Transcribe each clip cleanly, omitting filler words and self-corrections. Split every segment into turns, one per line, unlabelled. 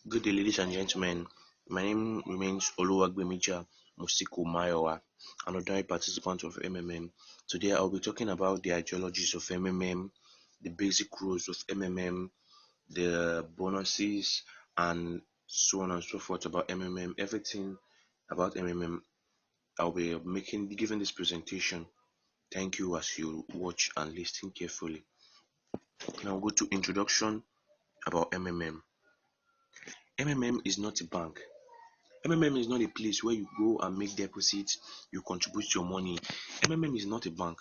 Good day, ladies and gentlemen. My name remains Oluwagbemija, Mosiko, Mayowa, an ordinary participant of MMM. Today, I'll be talking about the ideologies of MMM, the basic rules of MMM, the bonuses, and so on and so forth about MMM. Everything about MMM, I'll be giving this presentation. Thank you as you watch and listen carefully. Now, go to introduction about MMM. MMM is not a bank. MMM is not a place where you go and make deposits, you contribute your money. MMM is not a bank.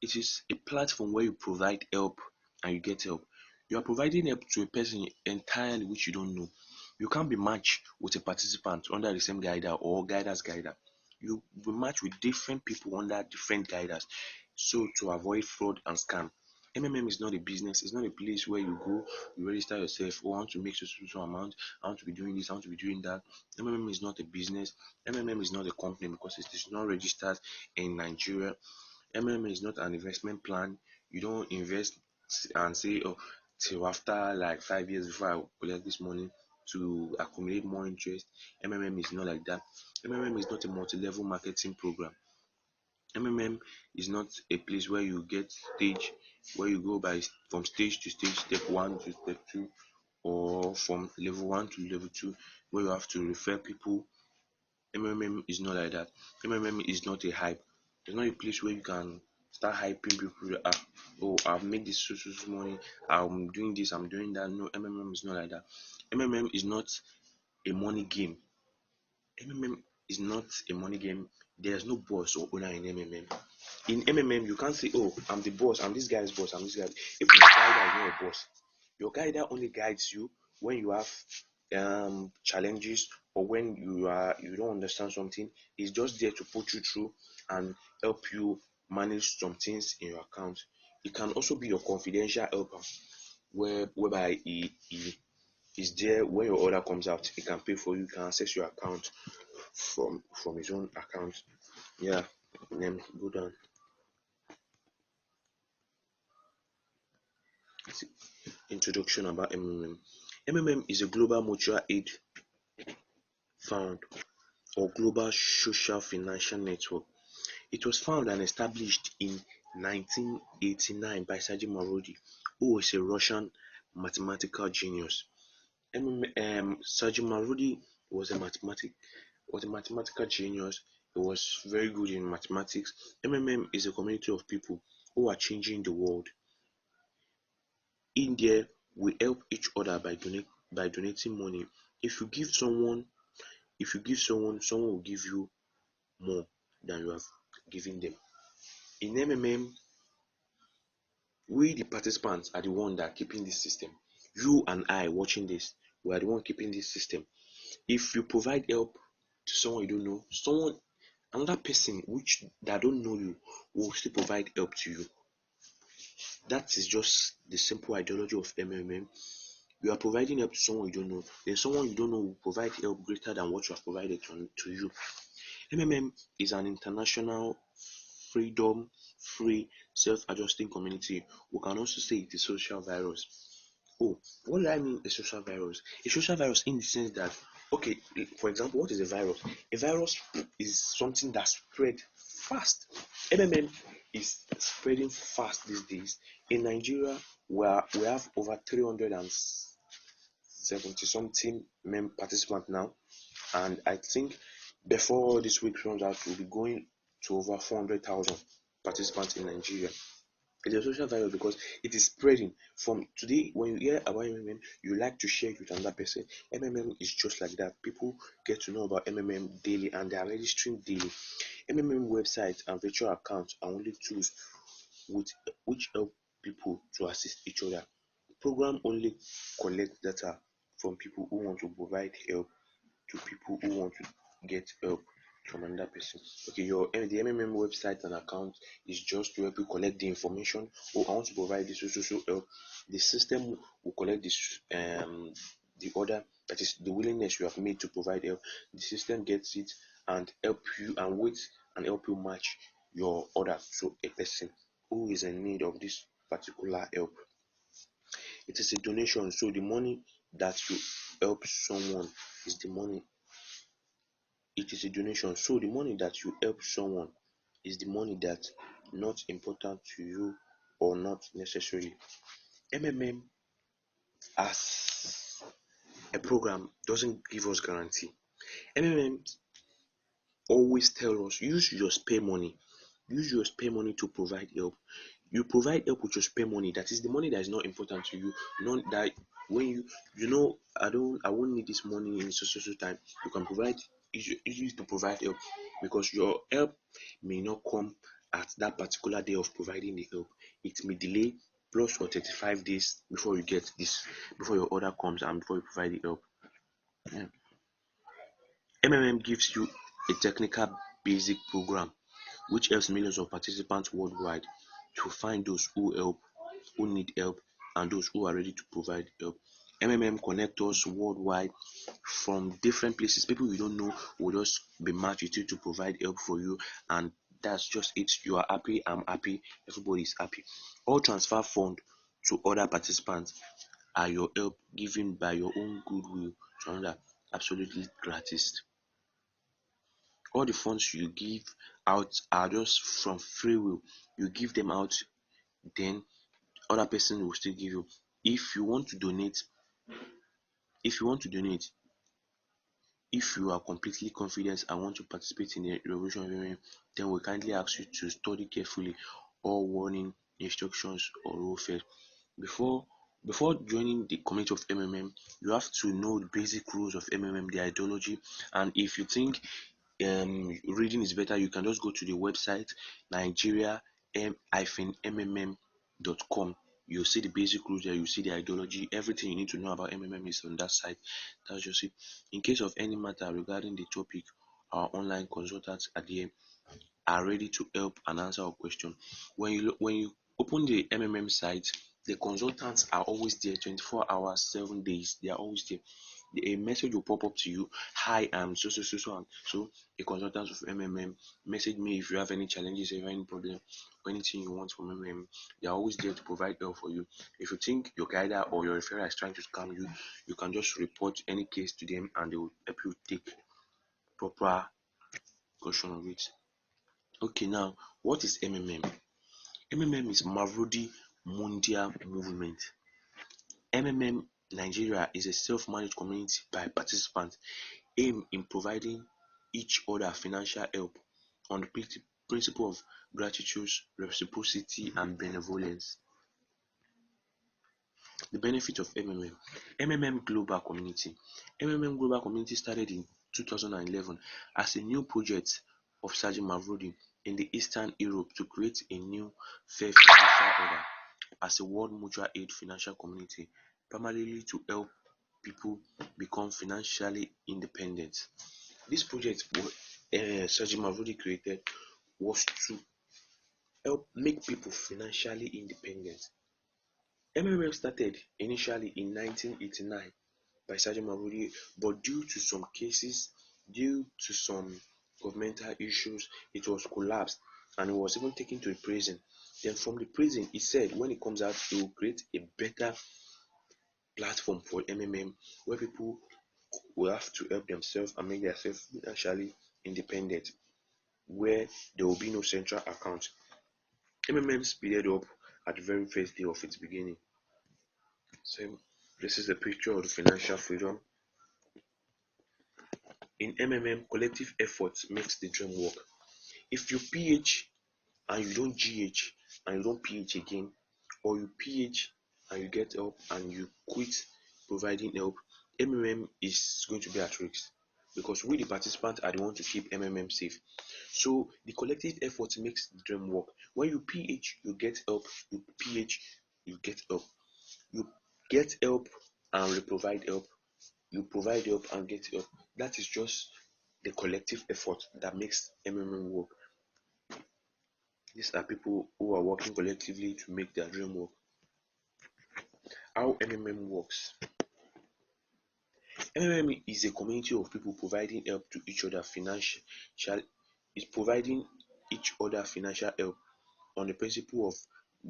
It is a platform where you provide help and you get help. You are providing help to a person entirely which you don't know. You can't be matched with a participant under the same guider or guiders guider. You will match with different people under different guiders. So to avoid fraud and scam. MMM is not a business, it's not a place where you go, you register yourself, oh, I want to make so amount, I want to be doing this, I want to be doing that. MMM is not a business. MMM is not a company because it is not registered in Nigeria. MMM is not an investment plan. You don't invest and say, oh, till after like 5 years before I collect this money to accumulate more interest. MMM is not like that. MMM is not a multi-level marketing program. MMM is not a place where you get stage, where you go by from stage to stage, step one to step two, or from level one to level two, where you have to refer people. MMM is not like that. MMM is not a hype. It's not a place where you can start hyping people. Oh, I've made this so money. I'm doing this. I'm doing that. No, MMM is not like that. MMM is not a money game. MMM is not a money game. There's no boss or owner in MMM. In MMM, you can't say, "Oh, I'm the boss. I'm this guy's boss. I'm this guy." If your guider is not a boss, your guider only guides you when you have challenges or when you don't understand something. He's just there to put you through and help you manage some things in your account. It can also be your confidential helper, whereby he is there when your order comes out. He can pay for you. He can access your account from his own account. Yeah, and then go down. Introduction about MMM. MMM is a global mutual aid fund or global social financial network. It was founded and established in 1989 by Sergei Marodi, who was a Russian mathematical genius. Sergei Marodi was a mathematical genius. He was very good in mathematics. MMM is a community of people who are changing the world. In there, we help each other by donating money. If you give someone, someone will give you more than you have given them. In MMM, we the participants are the one that are keeping this system. You and I watching this, we are the one keeping this system. If you provide help to someone you don't know, another person which that don't know you will still provide help to you. That is just the simple ideology of MMM. You are providing help to someone you don't know, then someone you don't know will provide help greater than what you have provided to you. MMM is an international freedom free self-adjusting community. We can also say it is social virus. Oh, what do I mean a social virus? A social virus in the sense that, okay, for example, what is a virus? A virus is something that spread fast. MMM is spreading fast these days. In Nigeria, where we have over 370 something participants now, and I think before this week runs out, we'll be going to over 400,000 participants in Nigeria. It's a social virus because it is spreading from today. When you hear about MMM, you like to share it with another person. MMM is just like that. People get to know about MMM daily and they are registering daily. MMM websites and virtual accounts are only tools which help people to assist each other. The program only collect data from people who want to provide help to people who want to get help from another person. Okay, the MMM website and account is just to help you collect the information. Oh, I want to provide this social help. The system will collect this the order, that is the willingness you have made to provide help. The system gets it and help you and wait and help you match your order to a person who is in need of this particular help. It is a donation, so the money that you help someone is the money, it is a donation. So the money that you help someone is the money that not important to you or not necessary. MMM as a program doesn't give us guarantee. MMM always tell us use your spare money. Use your spare money to provide help. You provide help with your spare money. That is the money that is not important to you. Not that when I won't need this money in so time. You can provide use to provide help because your help may not come at that particular day of providing the help. It may delay plus or 35 days before you get this, before your order comes and before you provide the help. Yeah. MMM gives you a technical basic program which helps millions of participants worldwide to find those who need help, and those who are ready to provide help. MMM connect us worldwide from different places. People you don't know will just be matched with you to provide help for you, and that's just it. You are happy, I'm happy, everybody is happy. All transfer fund to other participants are your help given by your own goodwill to another, absolutely gratis. All the funds you give out are just from free will. You give them out, then other person will still give you. If you want to donate, if you want to donate, if you are completely confident and want to participate in the revolution of women, then we kindly ask you to study carefully all warning, instructions or rule first. Before before joining the community of MMM, you have to know the basic rules of MMM, the ideology, and if you think reading is better, you can just go to the website nigeria-mmm.com. You'll see the basic rules there, you see the ideology, everything you need to know about MMM is on that site. That's just it. In case of any matter regarding the topic, our online consultants at the end are ready to help and answer our question. When you open the MMM site, the consultants are always there 24 hours, 7 days. They are always there. A message will pop up to you. Hi, I'm so and so, a consultant of MMM. Message me if you have any challenges, if you have any problem, or anything you want from MMM. They are always there to provide help for you. If you think your guider or your referrer is trying to scam you, you can just report any case to them and they will help you take proper caution of it. Okay, now what is MMM? MMM is Mavrodi Mundia Movement. MMM Nigeria is a self-managed community by participants aimed in providing each other financial help on the principle of gratitude, reciprocity, and benevolence. The benefit of MMM. MMM Global Community. MMM Global Community started in 2011 as a new project of Sergeant Mavrodi in the Eastern Europe to create a new fair financial order as a world mutual aid financial community, primarily to help people become financially independent. This project Sergeant Mavrodi created was to help make people financially independent. MMM started initially in 1989 by Sergeant Mavrodi, but due to some governmental issues, it was collapsed and it was even taken to a prison. Then from the prison, he said when it comes out, he will create a better platform for MMM where people will have to help themselves and make themselves financially independent, where there will be no central account. MMM speeded up at the very first day of its beginning. So this is a picture of the financial freedom. In MMM, collective effort makes the dream work. If you PH and you don't GH and you don't PH again, or you PH and you get help and you quit providing help, MMM is going to be at risk because we the participants are the one to keep MMM safe. So the collective effort makes the dream work. When you PH, you get help. You PH, you get help. You get help and we provide help. You provide help and get help. That is just the collective effort that makes MMM work. These are people who are working collectively to make their dream work. How MMM works. MMM is a community of people providing help to each other financial is providing each other financial help on the principle of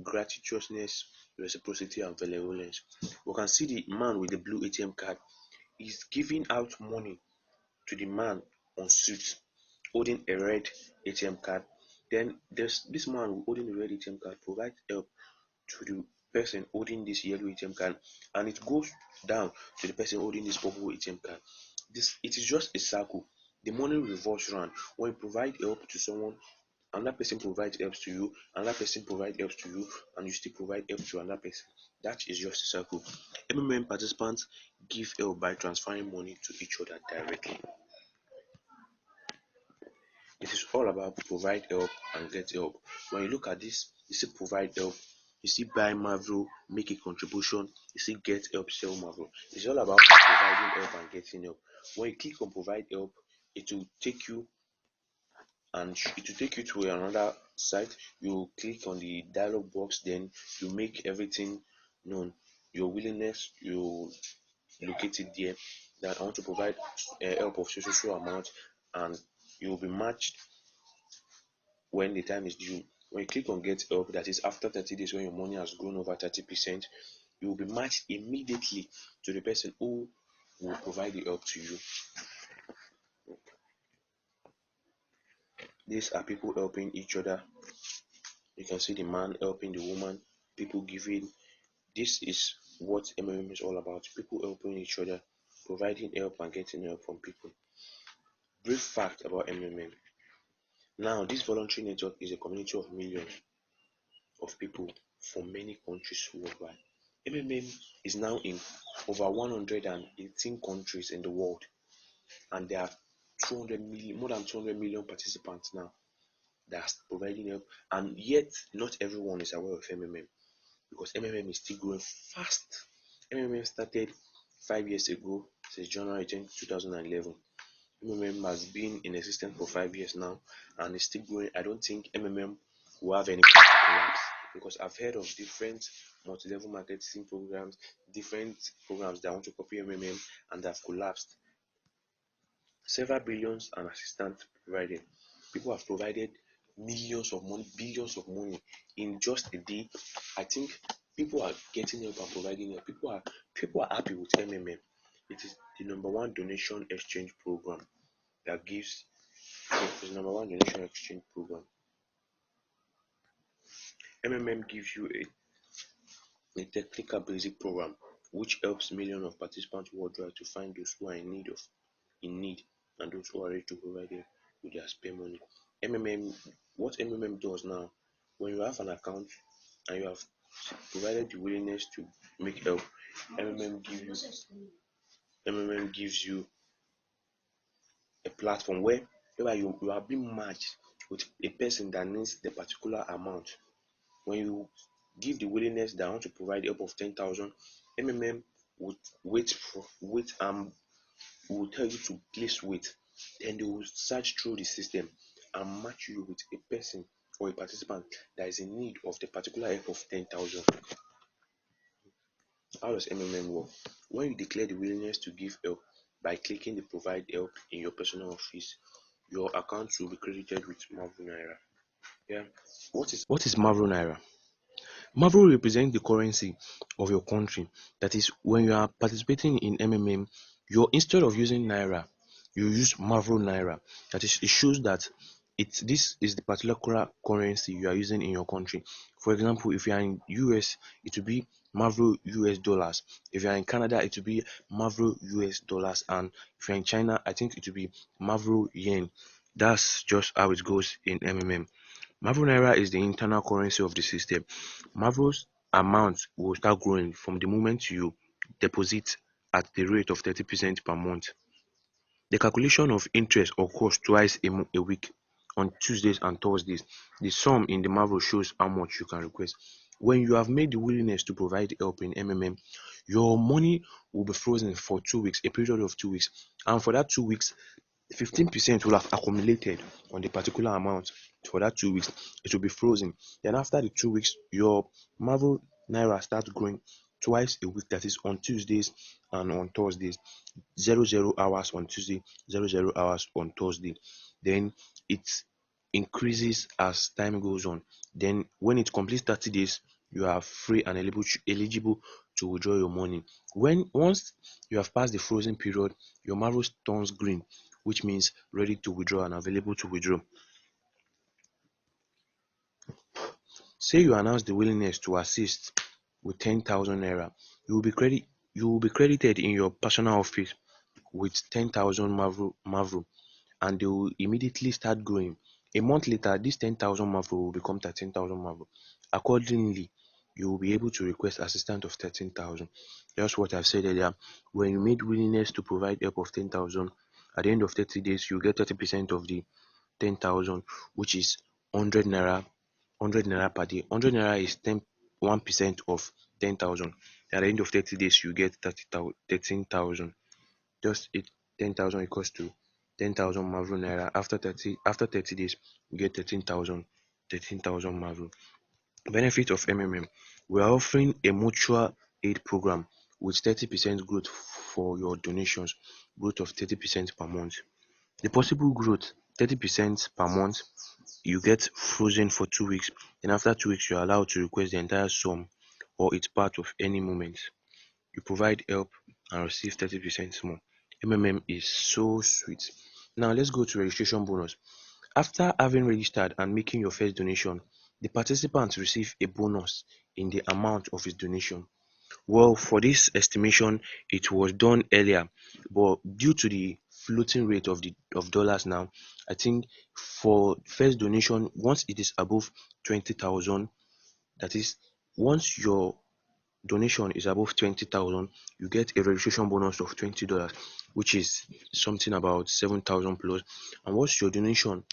gratuitousness, reciprocity and benevolence. We can see the man with the blue ATM card is giving out money to the man on suit holding a red ATM card. Then there's this man holding the red ATM card provides help to the person holding this yellow ATM card, and it goes down to the person holding this purple ATM card. This it is just a circle. The money revolves around. When you provide help to someone, another person provides help to you, another person provides help to you, and you still provide help to another person. That is just a circle. MMM participants give help by transferring money to each other directly. It is all about provide help and get help. When you look at this, you see provide help, you see buy Marvel, make a contribution, you see get help, sell Marvel. It's all about providing help and getting help. When you click on provide help, it will take you it will take you to another site. You click on the dialog box, then you make everything known. Your willingness, you locate it there that I want to provide help of social amount, and you will be matched when the time is due. When you click on get help, that is after 30 days, when your money has grown over 30%, you will be matched immediately to the person who will provide the help to you. These are people helping each other. You can see the man helping the woman, people giving. This is what MMM is all about. People helping each other, providing help and getting help from people. Brief fact about MMM. Now, this voluntary network is a community of millions of people from many countries worldwide. MMM is now in over 118 countries in the world, and there are 200 million, more than 200 million participants now that are providing help. And yet, not everyone is aware of MMM because MMM is still growing fast. MMM started 5 years ago, since January 10th, 2011. MMM has been in existence for 5 years now and is still growing. I don't think MMM will have any collapse because I've heard of different multi-level marketing programs, different programs that want to copy MMM and have collapsed. Several billions and assistance provided. People have provided millions of money, billions of money in just a day. I think people are getting help and providing help. People are happy with MMM. It is the number one donation exchange program that gives is number one donation exchange program. MMM gives you a technical basic program which helps millions of participants worldwide to find those who are in need and those who are ready to provide them with their spare money. MMM what MMM does now, when you have an account and you have provided the willingness to make help, MMM gives you MMM gives you a platform whereby you are being matched with a person that needs the particular amount. When you give the willingness that I want to provide help of 10,000, MMM would will tell you to place weight. Then they will search through the system and match you with a person or a participant that is in need of the particular help of 10,000. How does MMM work? When you declare the willingness to give help by clicking the provide help in your personal office, your account will be credited with Marvel Naira. Yeah. What is Marvel Naira? Marvel represents the currency of your country. That is, when you are participating in MMM, instead of using Naira, you use Marvel Naira. That is, it shows that this is the particular currency you are using in your country. For example, if you are in US, it will be Marvel US dollars. If you are in Canada, it will be Marvel US dollars, and if you are in China, I think it will be Marvel yen. That's just how it goes in MMM. Marvel Naira is the internal currency of the system. Marvel's amount will start growing from the moment you deposit at the rate of 30% per month. The calculation of interest occurs twice a week, on Tuesdays and Thursdays. The sum in the Marvel shows how much you can request. When you have made the willingness to provide help in MMM, your money will be frozen for 2 weeks, a period of 2 weeks. And for that 2 weeks, 15% will have accumulated on the particular amount. For that 2 weeks, it will be frozen. Then after the 2 weeks, your Marvel Naira starts growing twice a week, that is on Tuesdays and on Thursdays. 00 hours on Tuesday, 00 hours on Thursday. Then it increases as time goes on. Then when it completes 30 days, you are free and eligible to withdraw your money. When once you have passed the frozen period, your marvel turns green, which means ready to withdraw and available to withdraw. Say you announce the willingness to assist with 10,000 naira. You will be credited in your personal office with 10,000 marvel, and they will immediately start growing. A month later, this 10,000 marvel will become 13,000 marvel. Accordingly, you will be able to request assistance of 13,000. Just what I've said earlier. When you made willingness to provide help of 10,000, at the end of 30 days, you get 30% of the 10,000, which is 100 naira, 100 naira per day. 100 naira is 1% of 10,000. At the end of 30 days, you get 13,000. Just 10,000 equals to 10,000 Marvel Naira. After 30 days, you get 13,000 Marvel. Benefit of MMM. We are offering a mutual aid program with 30% growth for your donations, growth of 30% per month. The possible growth, 30% per month, you get frozen for 2 weeks. Then after 2 weeks, you are allowed to request the entire sum or its part of any moment. You provide help and receive 30% more. MMM is so sweet. Now let's go to registration bonus. After having registered and making your first donation, the participants receive a bonus in the amount of his donation. Well, for this estimation, it was done earlier, but due to the floating rate of dollars now, I think for first donation, once it is above 20,000, that is, once your donation is above 20,000, you get a registration bonus of $20, which is something about 7,000 plus. And once your donation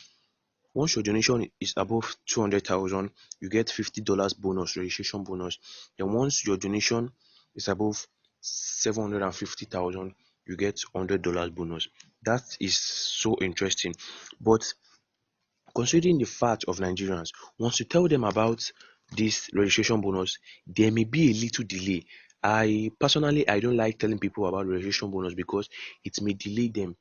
is above 200,000, you get $50 bonus, registration bonus. Then once your donation is above 750,000, you get $100 bonus. That is so interesting. But considering the fact of Nigerians, once you tell them about this registration bonus, there may be a little delay. I don't like telling people about registration bonus because it may delay them.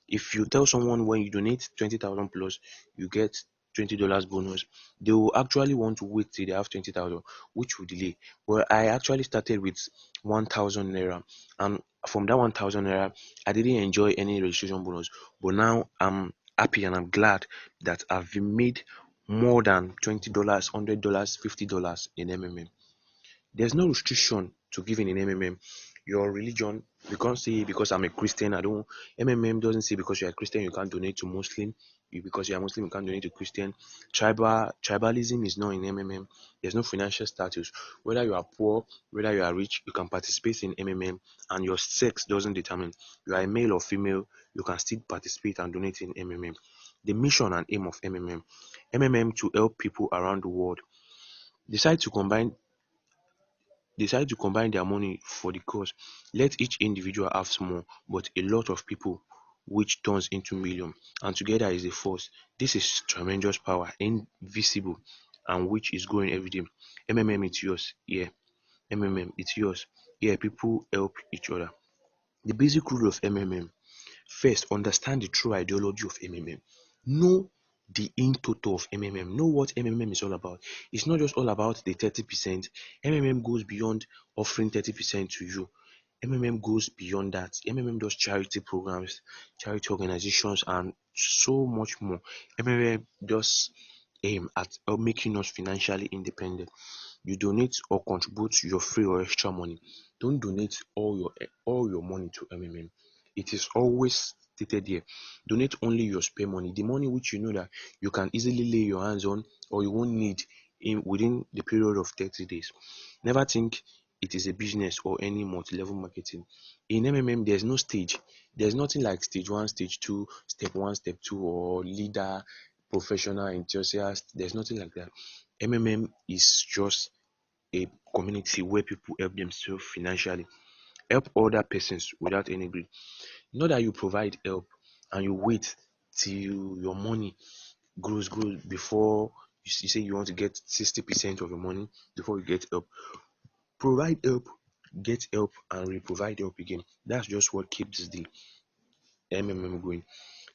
If you tell someone when you donate 20,000 plus, you get $20 bonus, they will actually want to wait till they have 20,000, which will delay. Well, I actually started with 1,000 naira, and from that 1,000 naira, I didn't enjoy any registration bonus. But now I'm happy and I'm glad that I've made more than $20, $100, $50 in MMM. There's no restriction to giving in MMM. Your religion, you can't say because I'm a Christian, I don't. MMM doesn't say because you're a Christian you can't donate to Muslim. Because you're a Muslim you can't donate to Christian. Tribalism is not in MMM. There's no financial status. Whether you are poor, whether you are rich, you can participate in MMM, and your sex doesn't determine. You are a male or female, you can still participate and donate in MMM. The mission and aim of MMM. MMM to help people around the world decide to combine decide to combine their money for the cause. Let each individual have small, but a lot of people, which turns into million, and together is a force. This is tremendous power, invisible, and which is growing every day. MMM, it's yours. Yeah, MMM, it's yours. Yeah, people help each other. The basic rule of MMM. First, understand the true ideology of MMM. Know the in total of MMM. Know what MMM is all about. It's not just all about the 30%. MMM goes beyond offering 30% to you. MMM goes beyond that. MMM does charity programs, charity organizations, and so much more. MMM does aim at making us financially independent. You donate or contribute your free or extra money. Don't donate all your money to MMM. It is always stated here. Donate only your spare money, the money which you know that you can easily lay your hands on or you won't need within the period of 30 days. Never think it is a business or any multi-level marketing. In MMM, there's no stage. There's nothing like stage one, stage two, step one, step two, or leader, professional, enthusiast. There's nothing like that. MMM is just a community where people help themselves financially, help other persons without any greed. Not that you provide help and you wait till your money grows before you say you want to get 60% of your money before you get help. Provide help, get help, and re-provide help again. That's just what keeps the MMM going.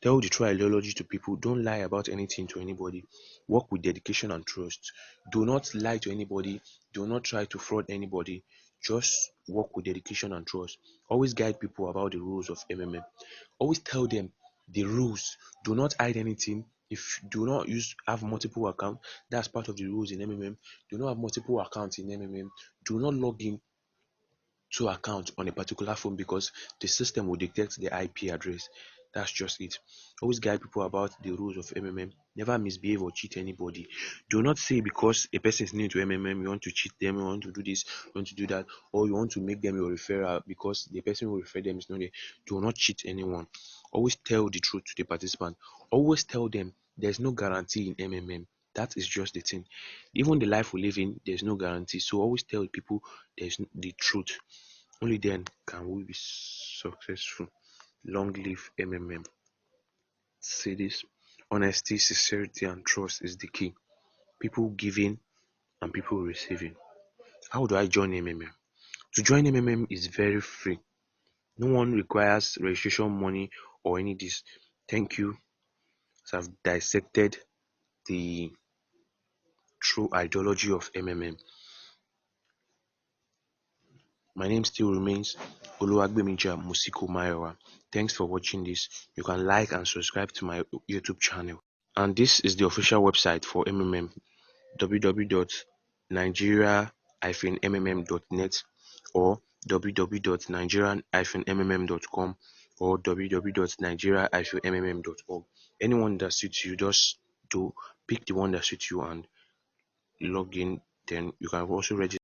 Tell the true ideology to people. Don't lie about anything to anybody. Work with dedication and trust. Do not lie to anybody. Do not try to fraud anybody. Just work with dedication and trust. Always guide people about the rules of MMM. Always tell them the rules. Do not hide anything. If do not have multiple accounts, that's part of the rules in MMM. Do not have multiple accounts in MMM. Do not log in to account on a particular phone because the system will detect the IP address. That's just it. Always guide people about the rules of MMM. Never misbehave or cheat anybody. Do not say because a person is new to MMM, you want to cheat them, you want to do this, you want to do that, or you want to make them your referral because the person who refer them is not there. Do not cheat anyone. Always tell the truth to the participant. Always tell them there's no guarantee in MMM. That is just the thing. Even the life we live in, there's no guarantee. So always tell people there's the truth. Only then can we be successful. Long live MMM. Say this. Honesty, sincerity, and trust is the key. People giving and people receiving. How do I join MMM? To join MMM is very free. No one requires registration money or any this. Thank you. So I've dissected the true ideology of MMM. My name still remains Oluwagbemija Mosiko Mayowa. Thanks for watching this. You can like and subscribe to my YouTube channel. And this is the official website for MMM, www.nigeria-mmm.net or www.nigerian-mmm.com or www.nigeria-mmm.org. Anyone that suits you, just do pick the one that suits you and log in. Then you can also register.